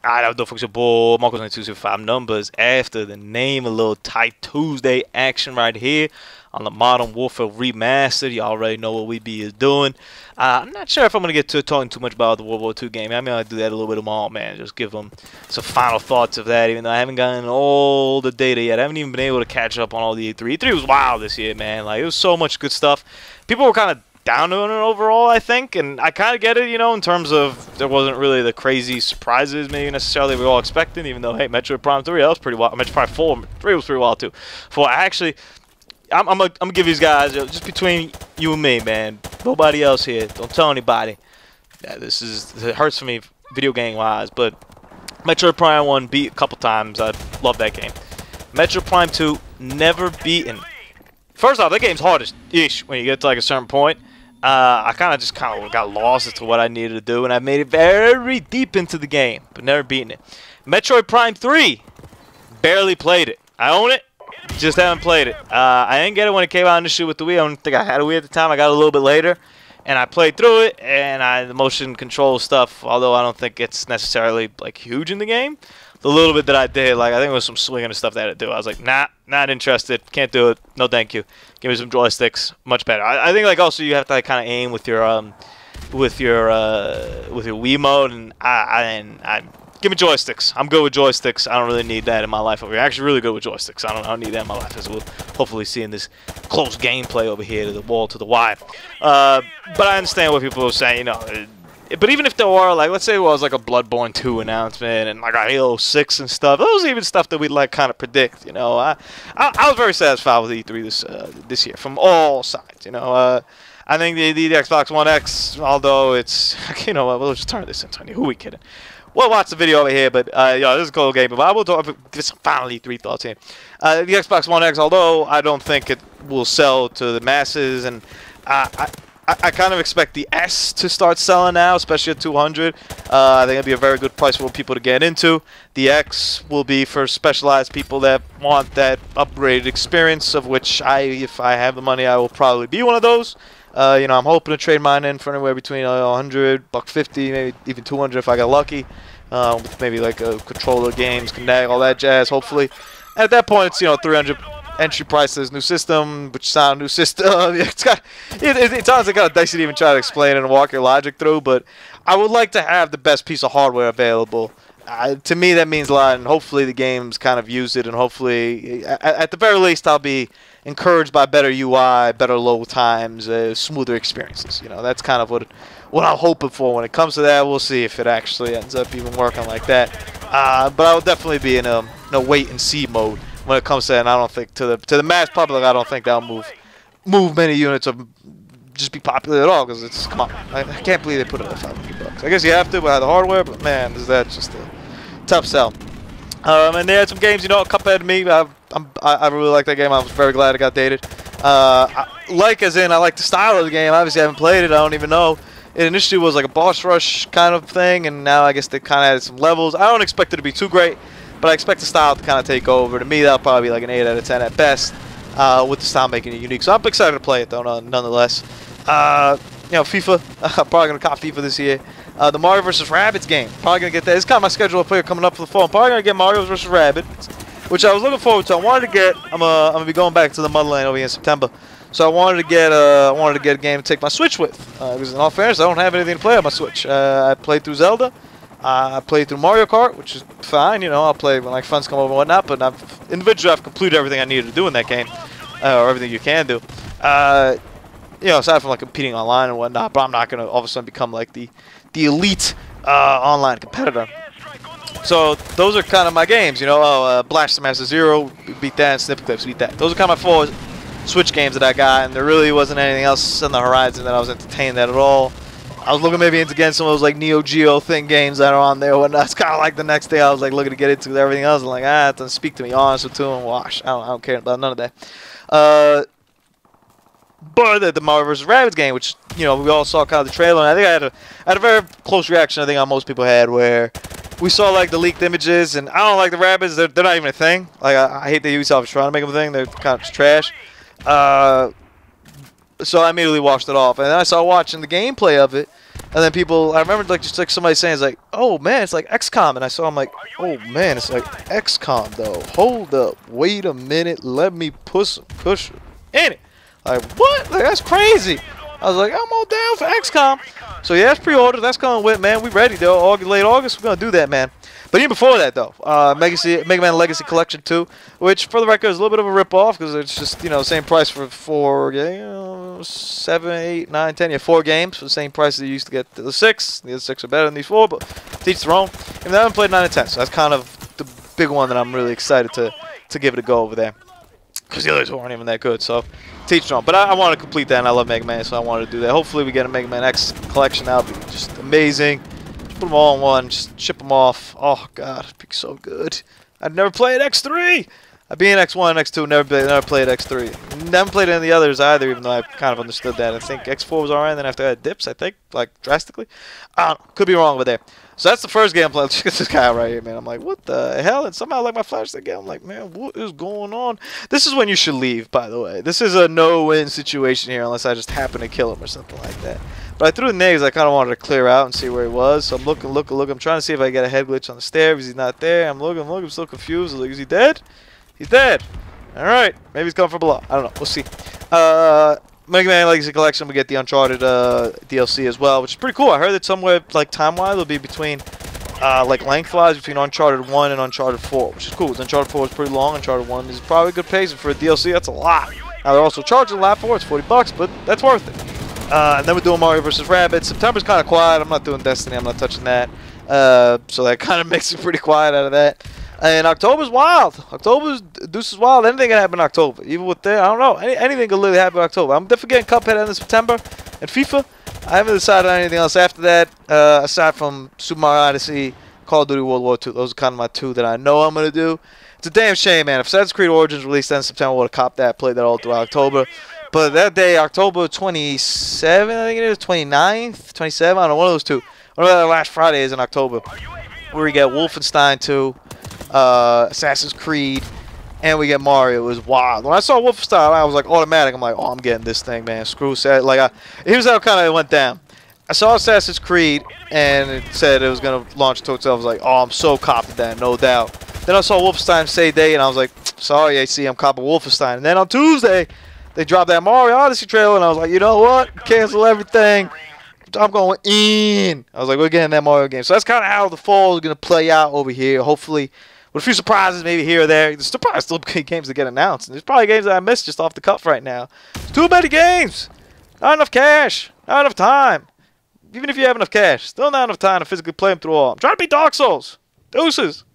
Alright, that was the folks your boy Marco's on 205 numbers after the name. A little tight Tuesday action right here on the Modern Warfare Remastered. You already know what we be doing. I'm not sure if I'm going to get to talking too much about the World War II game. I mean, I'll do that a little bit tomorrow, man. Just give them some final thoughts of that, even though I haven't gotten all the data yet. I haven't even been able to catch up on all the E3. E3 was wild this year, man. Like, it was so much good stuff. People were kind of down on it overall, I think, and I kind of get it, you know, in terms of there wasn't really the crazy surprises maybe necessarily we were all expecting, even though, hey, Metroid Prime 3, that was pretty wild. Metroid Prime 4, 3 was pretty wild, too. 4, actually, I'm gonna give these guys, just between you and me, man, nobody else here, don't tell anybody. Yeah, it hurts for me video game-wise, but Metroid Prime 1 beat a couple times. I love that game. Metroid Prime 2, never beaten. First off, that game's hard-ish when you get to, like, a certain point. I kind of got lost as to what I needed to do, and I made it very deep into the game, but never beaten it. Metroid Prime 3, barely played it. I own it, just haven't played it. I didn't get it when it came out initially with the Wii. I don't think I had a Wii at the time. I got it a little bit later, and I played through it, and the motion control stuff, although I don't think it's necessarily like huge in the game, the little bit that I did, like I think it was some swinging and stuff that I had to do. I was like, nah, not interested. Can't do it. No, thank you. Give me some joysticks. Much better. I think like also you have to like, kind of aim with your Wii mode, and give me joysticks. I'm good with joysticks. I don't really need that in my life over here. Actually, really good with joysticks. I don't need that in my life, as we'll hopefully see in this close gameplay over here to the wall to the wire. But I understand what people are saying. You know. But even if there were, like, let's say it was like a Bloodborne 2 announcement and like a Halo 6 and stuff, those are even stuff that we'd like kind of predict, you know. I was very satisfied with E3 this year from all sides, you know. I think the Xbox One X, although it's, you know, we'll just turn this into, who are we kidding? We'll watch the video over here, but this is a cool game. But I will give some final E3 thoughts here. The Xbox One X, although I don't think it will sell to the masses, and I kind of expect the S to start selling now, especially at 200. I think it'll be a very good price for people to get into. The X will be for specialized people that want that upgraded experience, of which if I have the money, I will probably be one of those. You know, I'm hoping to trade mine in for anywhere between 100, $150, maybe even 200 if I get lucky. With maybe like a controller, games, Connect, all that jazz, hopefully. And at that point, it's, you know, 300 entry prices, new system, which sound new system. It's honestly kind of dicey to even try to explain and walk your logic through, but I would like to have the best piece of hardware available. To me, that means a lot, and hopefully the games kind of use it, and hopefully, at the very least, I'll be encouraged by better UI, better load times, smoother experiences. You know, that's kind of what I'm hoping for when it comes to that. We'll see if it actually ends up even working like that. But I will definitely be in a wait and see mode when it comes to that. And I don't think to the mass public, I don't think that'll move many units or just be popular at all, because it's, come on, I can't believe they put it at $500. I guess you have to buy the hardware, but man, is that just a tough sell. And they had some games, you know, Cuphead to me, I really like that game. I was very glad it got dated. I like the style of the game. Obviously, I haven't played it. I don't even know. It initially was like a boss rush kind of thing, and now I guess they kind of added some levels. I don't expect it to be too great, but I expect the style to kind of take over. To me, that'll probably be like an 8 out of 10 at best, with the style making it unique. So I'm excited to play it, though, nonetheless. You know, FIFA. I'm probably going to cop FIFA this year. The Mario vs. Rabbids game. Probably going to get that. It's kind of my schedule of play coming up for the fall. I'm probably going to get Mario vs. Rabbids, which I was looking forward to. I wanted to get. I'm gonna be going back to the Motherland over here in September, so I wanted to get a game to take my Switch with. Because in all fairness, I don't have anything to play on my Switch. I played through Zelda. I played through Mario Kart, which is fine. You know, I'll play when like friends come over and whatnot. But individually, I've completed everything I needed to do in that game, or everything you can do. You know, aside from like competing online and whatnot. But I'm not gonna all of a sudden become like the elite online competitor. So those are kind of my games, you know. Blast Master Zero, beat that, and Snippet Clips, beat that. Those are kind of my 4 Switch games that I got, and there really wasn't anything else on the horizon that I was entertained at all. I was looking maybe into getting some of those like Neo Geo thing games that are on there. When that's kind of like the next day, I was like looking to get into everything else. I'm like, it doesn't speak to me. Honest with and wash. I don't care about none of that. But the Mario vs. Rabbids game, which, you know, we all saw kind of the trailer, and I think I had a very close reaction. I think on most people had, where we saw like the leaked images, and I don't like the Rabbids. They're not even a thing. Like I hate that Ubisoft is trying to make them a thing. They're kind of just trash. So I immediately washed it off, and then I started watching the gameplay of it, And then people, I remember like just like somebody saying, it's like, oh man, it's like XCOM. And I saw, I'm like, oh man, it's like XCOM though. Hold up, wait a minute, let me push in it. Like what? Like that's crazy. I was like, I'm all down for XCOM. So yeah, it's pre-ordered. That's coming with, man. We ready though. Late August, we're gonna do that, man. But even before that though, Mega Man Legacy Collection 2, which for the record is a little bit of a rip-off because it's just, you know, same price for 7, 8, 9, 10, 4 games for the same price that you used to get the 6. The other 6 are better than these 4, but to each their own. And I haven't played 9 and 10, so that's kind of the big one that I'm really excited to give it a go over there. Because the others weren't even that good, so teach their own. But I want to complete that, and I love Mega Man, so I wanted to do that. Hopefully we get a Mega Man X collection. That would be just amazing. Just put them all in one, just ship them off. Oh god, it'd be so good. I'd never played X3. I'd be in X1, X2, never played X3. Never played any of the others either, even though I kind of understood that. I think X4 was alright, and then after that dips, I think, like drastically. I don't know, could be wrong with there. So that's the first gameplay. Let's get this guy right here, man. I'm like, what the hell? And somehow, like, my flashlight again. I'm like, man, what is going on? This is when you should leave, by the way. This is a no-win situation here, unless I just happen to kill him or something like that. But I threw the nades. I kind of wanted to clear out and see where he was. So I'm looking. I'm trying to see if I get a head glitch on the stairs. He's not there. I'm looking. I'm still confused. I'm like, is he dead? He's dead. All right. Maybe he's coming from below. I don't know. We'll see. Mega Man Legacy Collection, we get the Uncharted DLC as well, which is pretty cool. I heard that somewhere, like, time-wise, it'll be between, like, lengthwise, between Uncharted 1 and Uncharted 4, which is cool. Uncharted 4 is pretty long. Uncharted 1 is probably a good pace, and for a DLC, that's a lot. Now, they're also charging a lot for it. It's $40, but that's worth it. And then we're doing Mario vs. Rabbids. September's kind of quiet. I'm not doing Destiny. I'm not touching that. So that kind of makes it pretty quiet out of that. And October's wild. October's deuce is wild. Anything can happen in October. Even with that, I don't know. Anything can literally happen in October. I'm definitely getting Cuphead end of September and FIFA. I haven't decided on anything else after that. Aside from Super Mario Odyssey, Call of Duty World War II. Those are kind of my 2 that I know I'm going to do. It's a damn shame, man. If Assassin's Creed Origins released end of September, I would have copped that. Played that all throughout October. But that day, October 27th, I think it is, 29th, 27th, I don't know, one of those 2. One of the last Friday is in October, where we get Wolfenstein 2. Assassin's Creed, and we get Mario. It was wild. When I saw Wolfenstein, I was like automatic. I'm like, oh, I'm getting this thing, man. Screw that. Like, here's how kind of it went down. I saw Assassin's Creed, and it said it was gonna launch to itself. I was like, oh, I'm so copped with that, no doubt. Then I saw Wolfenstein same day, and I was like, sorry, AC, I'm copping Wolfenstein. And then on Tuesday, they dropped that Mario Odyssey trailer, and I was like, you know what? Cancel everything. I'm going in. I was like, we're getting that Mario game. So that's kind of how the fall is going to play out over here. Hopefully, with a few surprises maybe here or there. There's probably still games that get announced. And there's probably games that I missed just off the cuff right now. There's too many games. Not enough cash. Not enough time. Even if you have enough cash, still not enough time to physically play them through all. I'm trying to beat Dark Souls. Deuces.